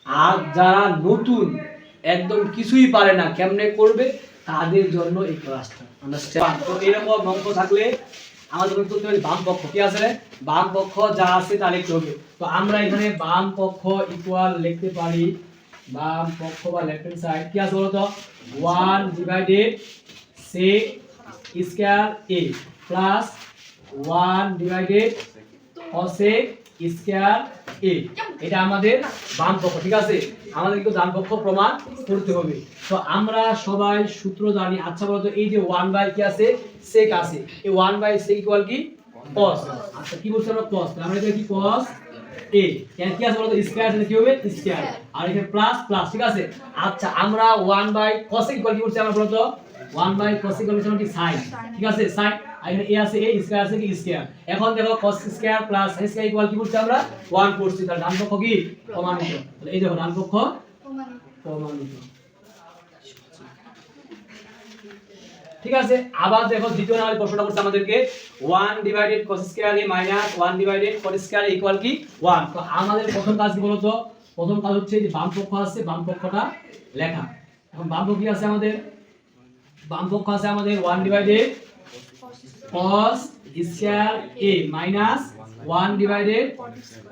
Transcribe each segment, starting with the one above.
আর যারা নতুন একদম কিছুই পারে না কেমনে করবে তাদের জন্য এই ক্লাসটা। আন্ডারস্ট্যান্ড? তো এরকম অঙ্ক থাকলে আমাদের করতে হবে বাম পক্ষ কি আছে রে, বাম পক্ষ যা আছে তা লিখতে হবে। তো আমরা এখানে বাম পক্ষ ইকুয়াল লিখতে পারি, বাম পক্ষ বা লেফট হ্যান্ড সাইড কি আছে বলতো 1 divided sec square a plus 1 divided cosec square a। এটা আমাদের বাম পক্ষ, ঠিক আছে? আমাদের কিন্তু ডান পক্ষ প্রমাণ করতে হবে। তো আমরা সবাই সূত্র জানি। আচ্ছা বলতো এই যে 1 বাই কি আছে sec আছে, এই 1 বাই sec ইকুয়াল কি cos। আচ্ছা কি বলছি আমরা cos, আমরা এটা কি cos a, এখানে কি আছে বলতো স্কয়ার আছে, কি হবে স্কয়ার, আর এখানে প্লাস প্লাস, ঠিক আছে? আচ্ছা আমরা 1 বাই cosec ইকুয়াল কি বলছি আমরা বলতো 1 বাই cosec ইকুয়াল কি sin, ঠিক আছে sin, আর এখানে a আছে a স্কয়ার আছে কি স্কয়ার। এখন দেখো cos square plus sin square equal কি বলছি আমরা 1 করছি, তার ডান পক্ষ কি প্রমাণিত। তাহলে এই দেখো ডান পক্ষ প্রমাণিত, ঠিক আছে? আবার দেখো দ্বিতীয় নাম্বার প্রশ্নটা করছে আমাদেরকে 1 divided cos square a minus 1 divided cot square a equal কি 1। তো আমাদের প্রথম কাজ কি বলতো, প্রথম কাজ হচ্ছে যে বাম পক্ষ আছে, বাম পক্ষটা লেখা। এখন বাম পক্ষ কি আছে আমাদের, বাম পক্ষ আছে আমাদের 1 divided cos square a minus 1 divided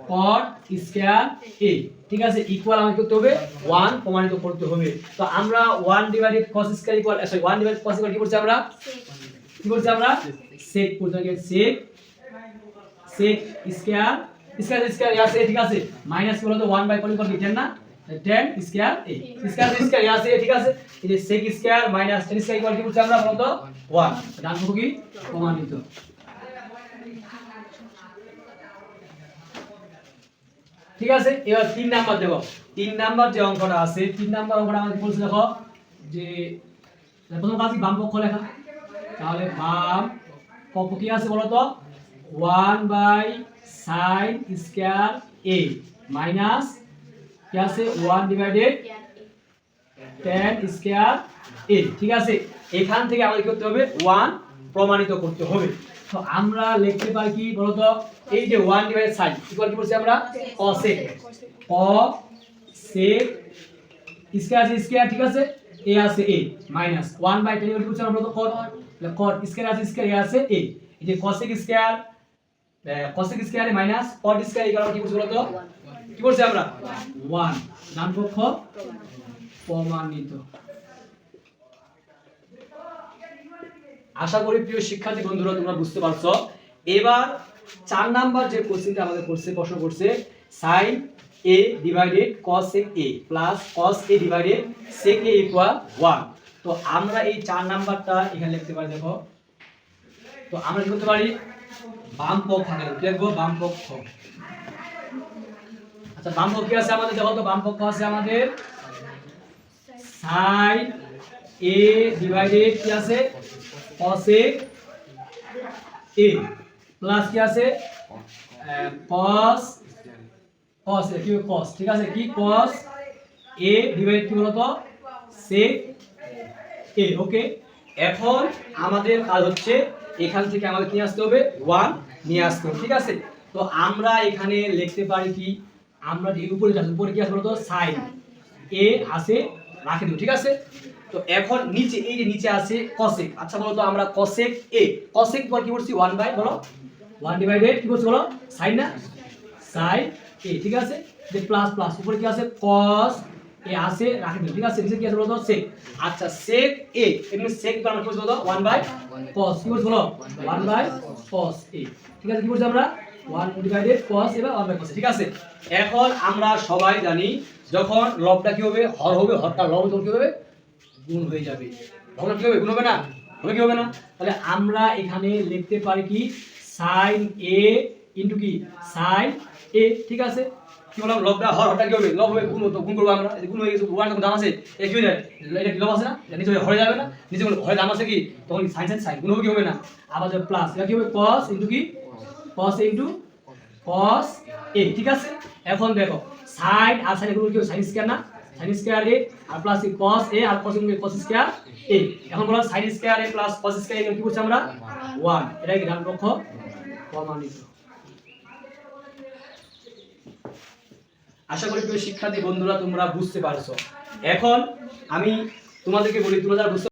cot square a, ঠিক আছে? ইকুয়াল আমাকে করতে হবে 1 প্রমাণিত করতে হবে। তো আমরা 1 divided cos square equal sorry 1 divided cos equal কি করছি আমরা, কি করছি আমরা sec করতে হবে, sec স্কয়ার স্কয়ার স্কয়ার আছে, ঠিক আছে? মাইনাস কি বলতো 1 বাই cot ইকুয়াল কি 10 না, 10 স্কয়ার a স্কয়ার স্কয়ার আছে, ঠিক আছে? এই যে sec square minus 10 square equal কি বলছি আমরা বলতো 1। ডান পক্ষ কি প্রমাণিত, ঠিক আছে? এবার 3 নাম্বার দেখো, 3 নাম্বার যে অঙ্কটা আছে, 3 নাম্বার অঙ্কটা আমাদের বলছে দেখো যে প্রথম কাজ কি বাম পক্ষ লেখা। তাহলে বাম পক্ষ কি আছে বলো তো 1 by sin square a minus কি আছে 1 ডিভাইডেড tan স্কয়ার a, ঠিক আছে? এখান থেকে আমাদের কি করতে হবে 1 প্রমাণিত করতে হবে। তো আমরা লিখতে পারি কি বলতো এই যে 1 ডিভাইডেড sin ইকুয়াল কি বলছি আমরা cosec, cosec স্কয়ার আছে স্কয়ার, ঠিক আছে? a আছে a মাইনাস 1 বাই 10 ইকুয়াল কি বলছি আমরা বলতো cot, তাহলে cot স্কয়ার আছে স্কয়ার a আছে a, এই যে cosec স্কয়ার এ মাইনাস cot স্কয়ার ইকুয়াল কি বলছি বলতো কি বলছি আমরা 1। ডান পক্ষ প্রমাণিত। আশা করি প্রিয় শিক্ষার্থী বন্ধুরা তোমরা বুঝতে পারছো। এবার 4 নাম্বার যে কোশ্চেনটা আমাদের প্রশ্ন করছে sin a divided cosec a plus cos a divided sec a equal 1। তো আমরা এই 4 নাম্বারটা এখানে লিখতে পারি। দেখো তো আমরা কি করতে পারি বাম পক্ষ লিখবো, বাম পক্ষ। আচ্ছা বাম পক্ষ কি আছে আমাদের, দেখো তো বাম পক্ষ আছে আমাদের sin a ডিভাইডেড কি আছে cosec a প্লাস কি আছে cos কি cos, ঠিক আছে? কি cos a ডিভাইড কি বলতো sec a, ওকে? এখন আমাদের কাজ হচ্ছে এখান থেকে আমাদের কি আসতে হবে 1 নিয়ে আসতে হবে, ঠিক আছে? তো আমরা এখানে লিখতে পারি কি, আমরা যে উপরে যাচ্ছি উপরে কি আছে বলতো sin a আছে রাখে দেব, ঠিক আছে? তো এখন নিচে এই যে নিচে আছে cosec। আচ্ছা বলো তো আমরা cosec a, cosec পর কি বলছি 1 বাই বলো 1 ডিভাইডেড কি বলছি বলো sin না sin a, ঠিক আছে? যে প্লাস প্লাস উপরে কি আছে cos a আছে রাখে দেব, ঠিক আছে? নিচে কি আছে বলো তো sec। আচ্ছা sec a এখানে sec কি আমরা কি বলছি বলো 1 বাই cos কি বলছি বলো 1 বাই cos a, ঠিক আছে? কি বলছি আমরা 1 ডিভাইডেড cos এবার 1 বাই cos, ঠিক আছে? এখন আমরা সবাই জানি যখন লবটা কি হবে হর হবে, হরটা লব তখন কি হবে গুণ হয়ে যাবে। লবটা কি হবে গুণ হবে না, হবে কি হবে না? তাহলে আমরা এখানে লিখতে পারি কি sin a ইনটু কি sin a, ঠিক আছে? কি বললাম লবটা হরটা কি হবে লব হবে, গুণ তো গুণ করব আমরা, এই গুণ হয়ে গেছে 1 তখন দাম আছে এটা কি হয়ে যায়, এটা কি লব আছে না, এটা নিচে হরে যাবে না, নিচে হরে দাম আছে কি তখন sin sin গুণ হবে কি হবে না, আবার যে প্লাস এটা কি হবে cos ইনটু কি cos a into cos a, ঠিক আছে? এখন দেখো sin আর sin এগুলো কি sin স্কয়ার না, sin স্কয়ার a আর প্লাস cos a আর cos এগুলো cos স্কয়ার a। এখন বলো sin square a plus cos square a কি বলছি আমরা 1, এটা কি ডান পক্ষ প্রমাণিত। আশা করি প্রিয় শিক্ষার্থী বন্ধুরা তোমরা বুঝতে পারছো। এখন আমি তোমাদেরকে বলি, তোমরা যারা বুঝতে